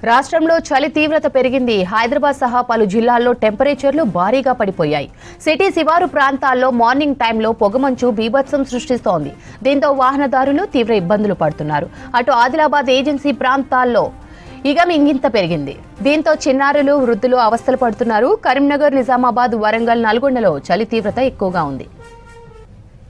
రాష్ట్రంలో చలి తీవ్రత పెరిగింది. హైదరాబాద్ సహా పలు జిల్లాల్లో టెంపరేచర్లు భారీగా పడిపోయాయి. సిటీ శివారు ప్రాంతాల్లో మార్నింగ్ టైంలో పొగమంచు బీభత్సం సృష్టిస్తోంది. దీంతో వాహనదారులు తీవ్ర ఇబ్బందులు పడుతున్నారు. అటు ఆదిలాబాద్ ఏజెన్సీ ప్రాంతాల్లో ఇంగింత పెరిగింది. దీంతో చిన్నారులు, వృద్ధులు అవస్థలు పడుతున్నారు. కరీంనగర్, నిజామాబాద్, వరంగల్, నల్గొండలో చలి తీవ్రత ఎక్కువగా ఉంది.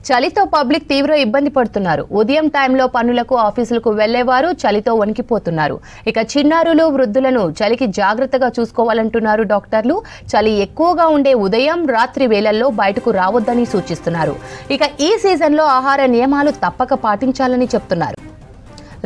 చలితో పబ్లిక్ తీవ్ర ఇబ్బంది పడుతున్నారు. ఉదయం టైంలో పనులకు, ఆఫీసులకు వెళ్లేవారు చలితో వణికిపోతున్నారు. ఇక చిన్నారులు, వృద్ధులను చలికి జాగ్రత్తగా చూసుకోవాలంటున్నారు డాక్టర్లు. చలి ఎక్కువగా ఉండే ఉదయం, రాత్రి వేళల్లో బయటకు రావద్దని సూచిస్తున్నారు. ఇక ఈ సీజన్లో ఆహార నియమాలు తప్పక పాటించాలని చెప్తున్నారు.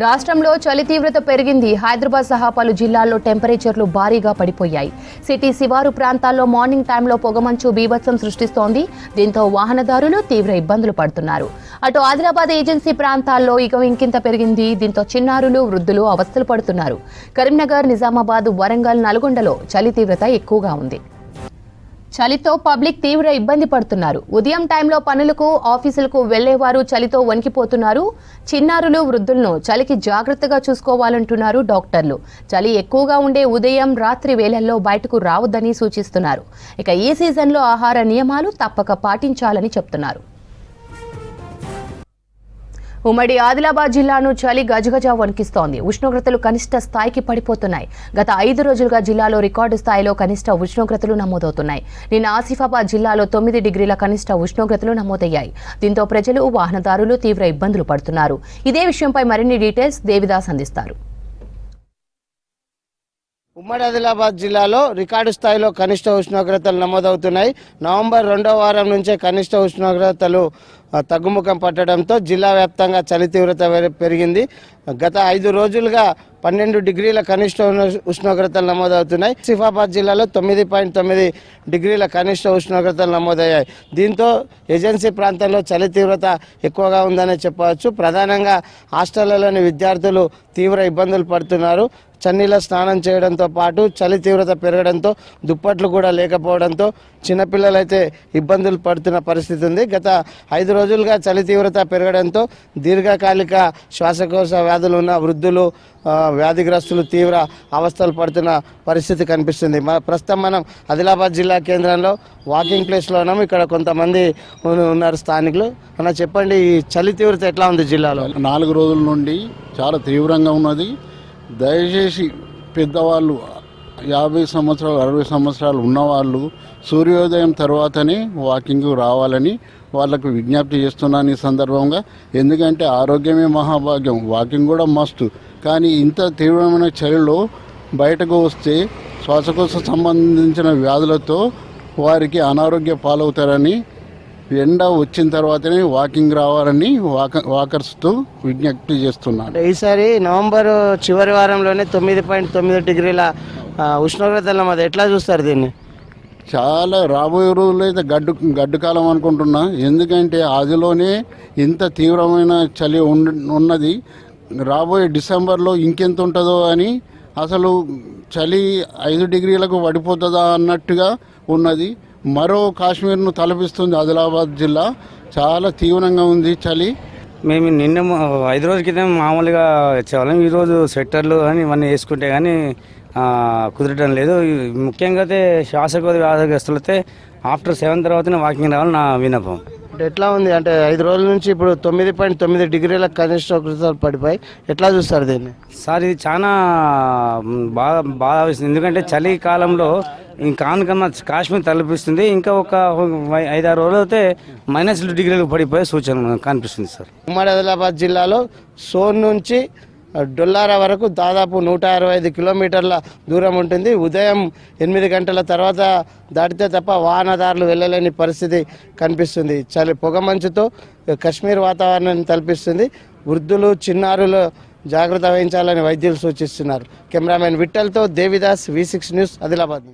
రాష్ట్రంలో చలి తీవ్రత పెరిగింది. హైదరాబాద్ సహా పలు జిల్లాల్లో టెంపరేచర్లు భారీగా పడిపోయాయి. సిటీ శివారు ప్రాంతాల్లో మార్నింగ్ టైంలో పొగమంచు బీభత్సం సృష్టిస్తోంది. దీంతో వాహనదారులు తీవ్ర ఇబ్బందులు పడుతున్నారు. అటు ఆదిలాబాద్ ఏజెన్సీ ప్రాంతాల్లో ఇంకింత పెరిగింది. దీంతో చిన్నారులు, వృద్ధులు అవస్థలు పడుతున్నారు. కరీంనగర్, నిజామాబాద్, వరంగల్, నల్గొండలో చలి తీవ్రత ఎక్కువగా ఉంది. చలితో పబ్లిక్ తీవ్ర ఇబ్బంది పడుతున్నారు. ఉదయం టైంలో పనులకు, ఆఫీసులకు వెళ్లేవారు చలితో వణికిపోతున్నారు. చిన్నారులు, వృద్ధులను చలికి జాగ్రత్తగా చూసుకోవాలంటున్నారు డాక్టర్లు. చలి ఎక్కువగా ఉండే ఉదయం, రాత్రి వేళల్లో బయటకు రావద్దని సూచిస్తున్నారు. ఇక ఈ సీజన్లో ఆహార నియమాలు తప్పక పాటించాలని చెప్తున్నారు. ఉమ్మడి ఆదిలాబాద్ జిల్లాను చలి గజగజ వణికిస్తోంది. ఉష్ణోగ్రతలు కనిష్ట స్థాయికి పడిపోతున్నాయి. గత 5 రోజులుగా జిల్లాలో రికార్డు స్థాయిలో కనిష్ట ఉష్ణోగ్రతలు నమోదవుతున్నాయి. నిన్న ఆసిఫాబాద్ జిల్లాలో 9 డిగ్రీల కనిష్ట ఉష్ణోగ్రతలు నమోదయ్యాయి. దీంతో ప్రజలు, వాహనదారులు తీవ్ర ఇబ్బందులు పడుతున్నారు. ఇదే విషయంపై మరిన్ని డీటెయిల్స్ దేవిదాస్ అందిస్తారు. ఉమ్మడి ఆదిలాబాద్ జిల్లాలో రికార్డు స్థాయిలో కనిష్ట ఉష్ణోగ్రతలు నమోదవుతున్నాయి. నవంబర్ 2వ వారం నుంచే కనిష్ట ఉష్ణోగ్రతలు తగ్గుముఖం పట్టడంతో జిల్లా వ్యాప్తంగా చలి తీవ్రత పెరిగింది. గత 5 రోజులుగా 12 డిగ్రీల కనిష్ట ఉష్ణోగ్రతలు నమోదవుతున్నాయి. ఆసిఫాబాద్ జిల్లాలో 9.9 డిగ్రీల కనిష్ట ఉష్ణోగ్రతలు నమోదయ్యాయి. దీంతో ఏజెన్సీ ప్రాంతంలో చలి తీవ్రత ఎక్కువగా ఉందనే చెప్పవచ్చు. ప్రధానంగా హాస్టళ్లలోని విద్యార్థులు తీవ్ర ఇబ్బందులు పడుతున్నారు. చన్నీళ్ళ స్నానం చేయడంతో పాటు చలి తీవ్రత పెరగడంతో దుప్పట్లు కూడా లేకపోవడంతో చిన్నపిల్లలైతే ఇబ్బందులు పడుతున్న పరిస్థితి ఉంది. గత 5 రోజులుగా చలి తీవ్రత పెరగడంతో దీర్ఘకాలిక శ్వాసకోశ వ్యాధులు ఉన్న వృద్ధులు, వ్యాధిగ్రస్తులు తీవ్ర అవస్థలు పడుతున్న పరిస్థితి కనిపిస్తుంది. ప్రస్తుతం మనం ఆదిలాబాద్ జిల్లా కేంద్రంలో వాకింగ్ ప్లేస్లో ఉన్నాము. ఇక్కడ కొంతమంది ఉన్నారు స్థానికులు. అలా చెప్పండి, ఈ చలి తీవ్రత ఎట్లా ఉంది జిల్లాలో? 4 రోజుల నుండి చాలా తీవ్రంగా ఉన్నది. దయచేసి పెద్దవాళ్ళు 50 సంవత్సరాలు 60 సంవత్సరాలు ఉన్నవాళ్ళు సూర్యోదయం తర్వాతనే వాకింగ్ రావాలని వాళ్ళకు విజ్ఞప్తి చేస్తున్నాను ఈ సందర్భంగా. ఎందుకంటే ఆరోగ్యమే మహాభాగ్యం, వాకింగ్ కూడా మస్తు. కానీ ఇంత తీవ్రమైన చలిలో బయటకు వస్తే శ్వాసకోశ సంబంధించిన వ్యాధులతో వారికి అనారోగ్య పాలవుతారని, ఎండ వచ్చిన తర్వాతనే వాకింగ్ రావాలని వాకర్స్తో విజ్ఞప్తి చేస్తున్నాను. ఈసారి నవంబర్ చివరి వారంలోనే 9.9 డిగ్రీల ఉష్ణోగ్రతల మధ్య ఎట్లా చూస్తారు దీన్ని? చాలా రాబోయే రోజుల్లో అయితే గడ్డు కాలం అనుకుంటున్నా. ఎందుకంటే ఆదిలోనే ఇంత తీవ్రమైన చలి ఉన్నది. రాబోయే డిసెంబర్లో ఇంకెంత ఉంటుందో అని, అసలు చలి 5 డిగ్రీలకు పడిపోతుందా అన్నట్టుగా ఉన్నది. మరో కాశ్మీర్ను తలపిస్తుంది ఆదిలాబాద్ జిల్లా. చాలా తీవ్రంగా ఉంది చలి. మేము నిన్న 5 రోజుల క్రితం మామూలుగా వచ్చేవాళ్ళం. ఈరోజు స్వెట్టర్లు అని ఇవన్నీ వేసుకుంటే కానీ కుదరటం లేదు. ముఖ్యంగా అయితే శ్వాసకోశ వ్యాధిగ్రస్తులైతే ఆఫ్టర్ 7 తర్వాతనే వాకింగ్ రావాలని నా విన్నపం. అంటే ఎట్లా ఉంది అంటే 5 రోజుల నుంచి ఇప్పుడు 9.9 డిగ్రీల కనిష్ట ఉష్ణోగ్రతలు పడిపోయి ఎట్లా చూస్తారు దీన్ని? సార్, ఇది చాలా బాధ వేస్తుంది. ఎందుకంటే చలికాలంలో ఇంకా ఆనకన్నా కాశ్మీర్ తలపిస్తుంది. ఇంకా ఒక 5-6 రోజులు అయితే -2 డిగ్రీలకు పడిపోయే సూచన కనిపిస్తుంది సార్. ఉమ్మడి ఆదిలాబాద్ జిల్లాలో సోన్ నుంచి డొల్లారా వరకు దాదాపు 165 కిలోమీటర్ల దూరం ఉంటుంది. ఉదయం 8 గంటల తర్వాత దాటితే తప్ప వాహనదారులు వెళ్ళలేని పరిస్థితి కనిపిస్తుంది. చలి పొగమంచుతో కశ్మీర్ వాతావరణాన్ని తలపిస్తుంది. వృద్ధులు, చిన్నారులు జాగ్రత్త వహించాలని వైద్యులు సూచిస్తున్నారు. కెమెరామెన్ విఠల్తో దేవిదాస్, V6 న్యూస్, ఆదిలాబాద్.